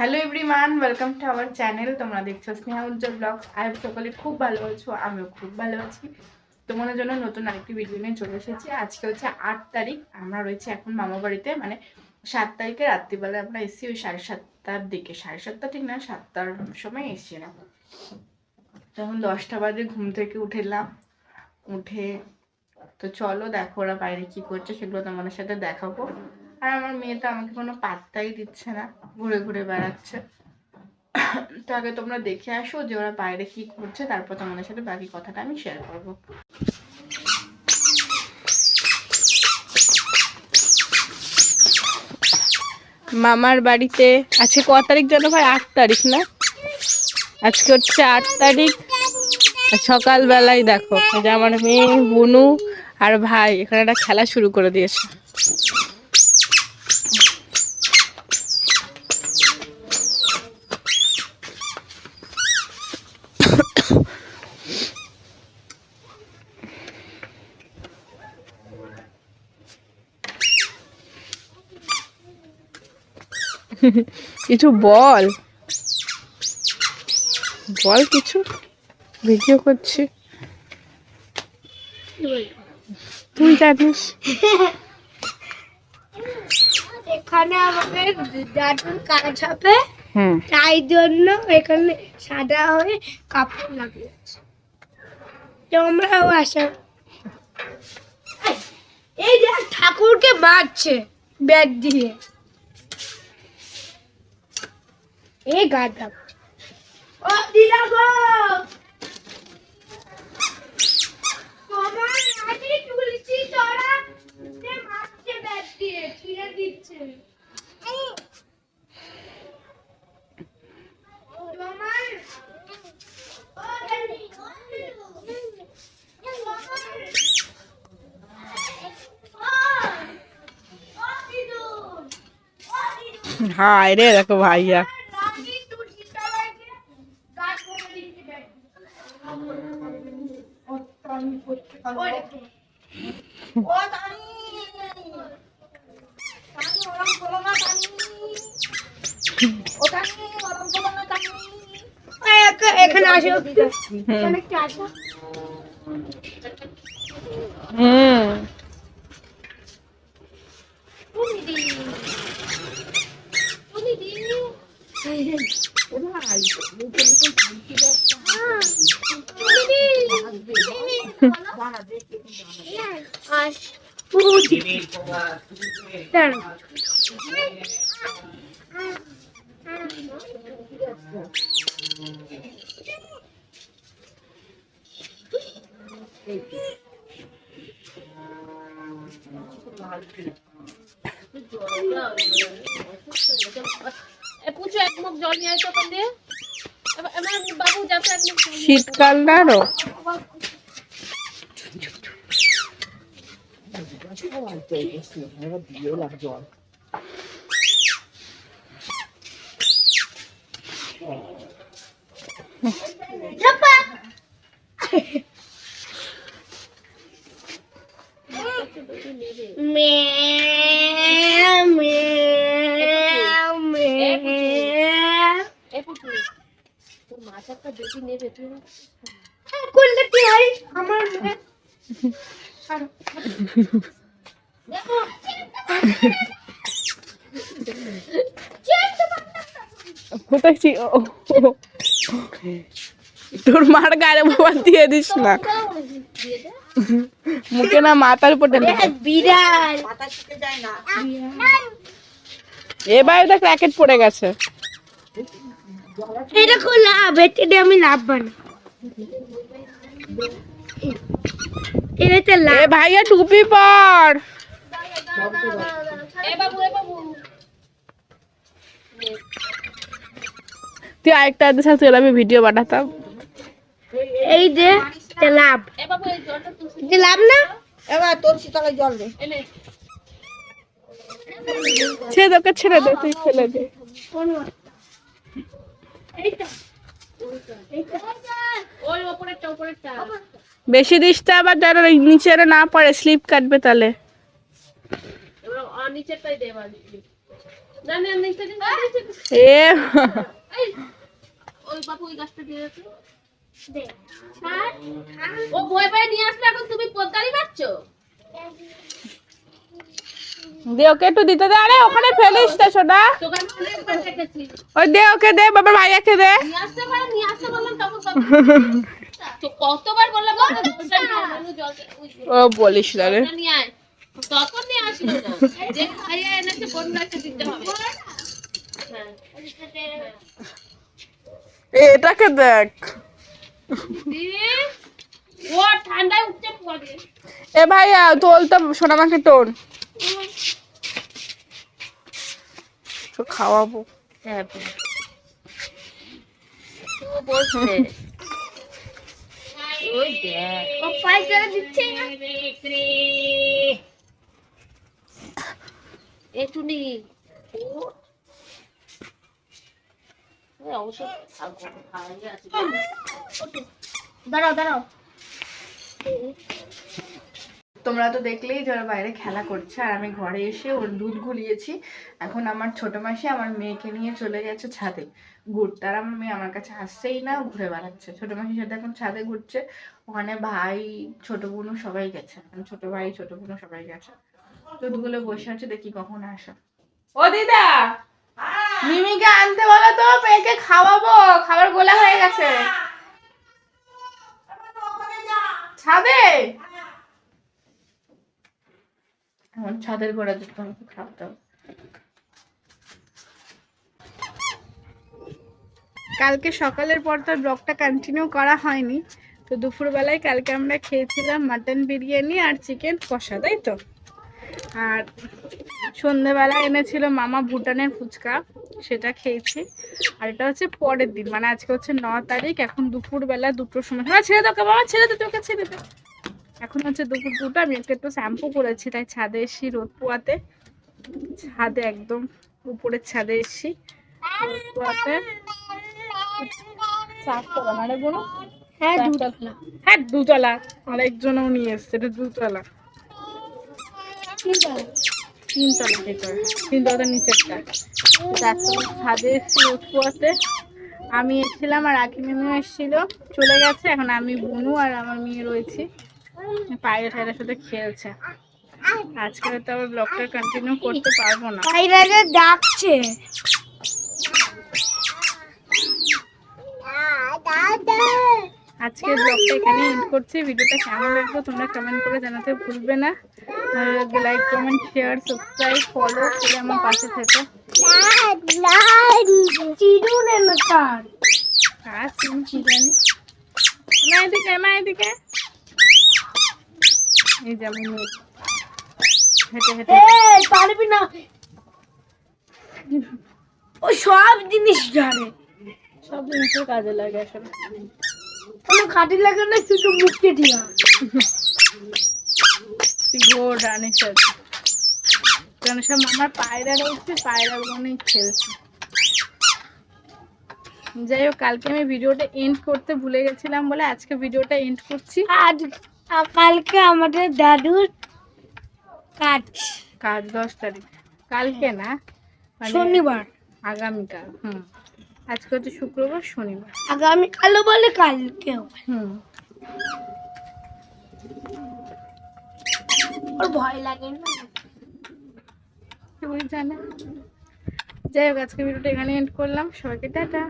Hello everyone, welcome to our channel. তোমরা দেখছো স্নেহা উজ্জ্বল blogs. I সকলে খুব ভালো আছো, আমিও খুব ভালো আছি। তোমাদের জন্য নতুন আরেকটি ভিডিও নিয়ে চলে এসেছি। আজকে হচ্ছে 8 তারিখ। আমরা রয়েছি এখন মামা বাড়িতে, মানে 7 তারিখে রাত্রিবেলা আমরা এসেছি ওই 7:30টার দিকে। 7:30টা ঠিক না, 7টার সময় এসছি না। তখন 10টা বাজে ঘুম থেকে উঠেলাম। উঠে তো চলো দেখো ওরা বাইরে কি করছে, সেগুলো তোমাদের সাথে দেখাবো। আর আমার মেয়ে তো আমাকে কোনো পাত্তাই দিচ্ছে না, ঘুরে ঘুরে বেড়াচ্ছে। তো আগে তোমরা দেখে আসো যে ওরা বাইরে কি করছে, তারপর তোমাদের সাথে বাকি কথাটা আমি শেয়ার করবো। মামার বাড়িতে আছে ক তারিখ যেন ভাই? 8 তারিখ না? আজকে হচ্ছে 8 তারিখ। সকালবেলায় দেখো যে আমার মেয়ে বুনু আর ভাই এখানে একটা খেলা শুরু করে দিয়েছে। কিছু বল বল, কিছু ভিডিও করছি, তুই জানিস। এখানে আমাদের দাদুর কাজ হবে, তাই জন্য এখানে সাদা হয়ে কাপড় লাগিয়েছে। তোমরাও আসো। এই যে ঠাকুরকে মারছে ব্যাট দিয়ে, এই গাধা। ও দিদা গো, তোমার নাকি তুলসী তোরা তে মারছে ব্যাট দিয়ে, ছিঁড়ে দিচ্ছে। তোমার ও দাদি, হায় রে, দেখো ভাইয়া এখানে আসো, এখানে একটু আসো। শীতকাল না আরো করলে কি হয় আমার তোর মার গায়ে বাবা দিয়ে দিস না, মুখে না মাথার উপর বিড়াল এবার দেখ র্যাকেট পড়ে গেছে। এটা খুব লাভ, এটা আমি লাভ বানা। এটা লাভ। ভাইয়া টুপি পর। তুই আরেকটা সাথে আমি ভিডিও বানাতাম। এই যে লাভ, এটা লাভ না? এবার তোর শীতলে জল দে, ছেড়ে দে, ছেড়ে দে, তুই ফেলে দে। বেশি দিস তো, আবার যারা নিচে না পড়ে স্লিপ কাটবে তাহলে। এ ওই বাবু ওই গাছটা দিয়ে রাখো। দে। ও ভয় পায় নিয়ে আসলে এখন তুমি পদ্মারি মারছো? দে ওকে একটু দিতে দে। আরে ওখানে ফেলিস না সোনা। দোকান খুলে একবার দেখেছি। ওই দে ওকে দে, বাবার ভাইয়াকে দে। নিয়ে আসতে বললাম তখন তো কতবার বললাম বাবা জলটা নিয়ে আয়, মানু জলটা ও বলিস না রে। জলটা নিয়ে আয়। তখন নিয়ে আসলো না। যে খাইয়ে এনেছে কোন গাছে দিতে হবে। হ্যাঁ। এটাকে দেখ। দিয়ে ও ঠান্ডায় উঠছে পড়ে। এ ভাইয়া তোল তো সোনামাকে তোল। তো খাওয়াবো। হ্যাঁ ও বলছে ওই দেখ ও পয়সা দিচ্ছে না এটুনি অবশ্য দাঁড়াও দাঁড়াও তোমরা তো দেখলেই যারা বাইরে খেলা করছে, আর আমি ঘরে এসে ওর দুধ গুলিয়েছি। এখন আমার ছোট মাসি আমার মেয়েকে নিয়ে চলে গেছে ছাদে ঘুরতে, আর আমার মেয়ে আমার কাছে আসছেই না, ঘুরে বেড়াচ্ছে। ছোট মাসির সাথে এখন ছাদে ঘুরছে। ওখানে ভাই ছোট বোনও সবাই গেছে, ছোট ভাই ছোট বোনও সবাই গেছে। দুধগুলো বসে আছে, দেখি কখন আসে। ও দিদা, মিমিকে আনতে বলো তো, মেয়েকে খাওয়াবো, খাবার গোলা হয়ে গেছে। ছাদে এখন ছাদের গোড়া যেতে হবে, খাওয়াতে হবে। কালকে সকালের পর তো ব্লগটা কন্টিনিউ করা হয়নি। তো দুপুরবেলায় কালকে আমরা খেয়েছিলাম মাটন বিরিয়ানি আর চিকেন কষা, তাই তো। আর সন্ধ্যেবেলা এনেছিল মামা ভুটানের ফুচকা, সেটা খেয়েছি। আর এটা হচ্ছে পরের দিন, মানে আজকে হচ্ছে 9 তারিখ। এখন দুপুরবেলা 2টোর সময়। হ্যাঁ ছেড়ে দাও বাবা, ছেড়ে দে, তোকে ছেড়ে দে। এখন হচ্ছে দুপুর 2টা। আমি একটু শ্যাম্পু করেছি, তাই ছাদে এসছি রোদ পোয়াতে। ছাদে একদম উপরের ছাদে এসছি রোদ পোয়াতে। মানে বলো হ্যাঁ 2তলা, হ্যাঁ 2তলা। আরেকজনও নিয়ে এসছে, এটা 2তলা। 3তলা ভেতরে, 3তলা নিচেরটা। 4তলা ছাদে এসছি রোদ পোয়াতে। আমি এসেছিলাম আর আকি মেমিও এসেছিল, চলে গেছে। এখন আমি বুনু আর আমার মেয়ে রয়েছি, পায়রা ঠায়রার সাথে খেলছে। আজকে তো আবার ব্লগটা কন্টিনিউ করতে পারবো না, পায়রাটা ডাকছে। আজকে ব্লগটা এখানে এন্ড করছি। ভিডিওটা কেমন লাগলো তোমরা কমেন্ট করে জানাতে ভুলবে না। Like comment share subscribe follow করে আমার পাশে থেকো। এদিকে এই যে আমি হেঁটে হেঁটে পারবি না, ও সব জিনিস জানে, সব জিনিসের কাজে লাগে আসলে। কোনো খাটি লাগে না, শুধু মুখে দিয়া ঘোর রানের সাথে। কারণ সব আমার পায়রা রয়েছে, পায়রাগুলো নিয়ে খেলছে। যাই হোক, কালকে আমি ভিডিওটা এন্ড করতে ভুলে গেছিলাম বলে আজকে ভিডিওটা এন্ড করছি। আজ কালকে আমাদের দাদুর কাজ 10 তারিখ, কালকে না মানে শনিবার, আগামীকাল। আজকে হচ্ছে শুক্রবার, শনিবার আগামীকাল বলে কালকে। ওর ভয় লাগে না, জানে। যাই হোক, আজকে ভিডিওটা এখানে এন্ড করলাম। সবাইকে টাটা।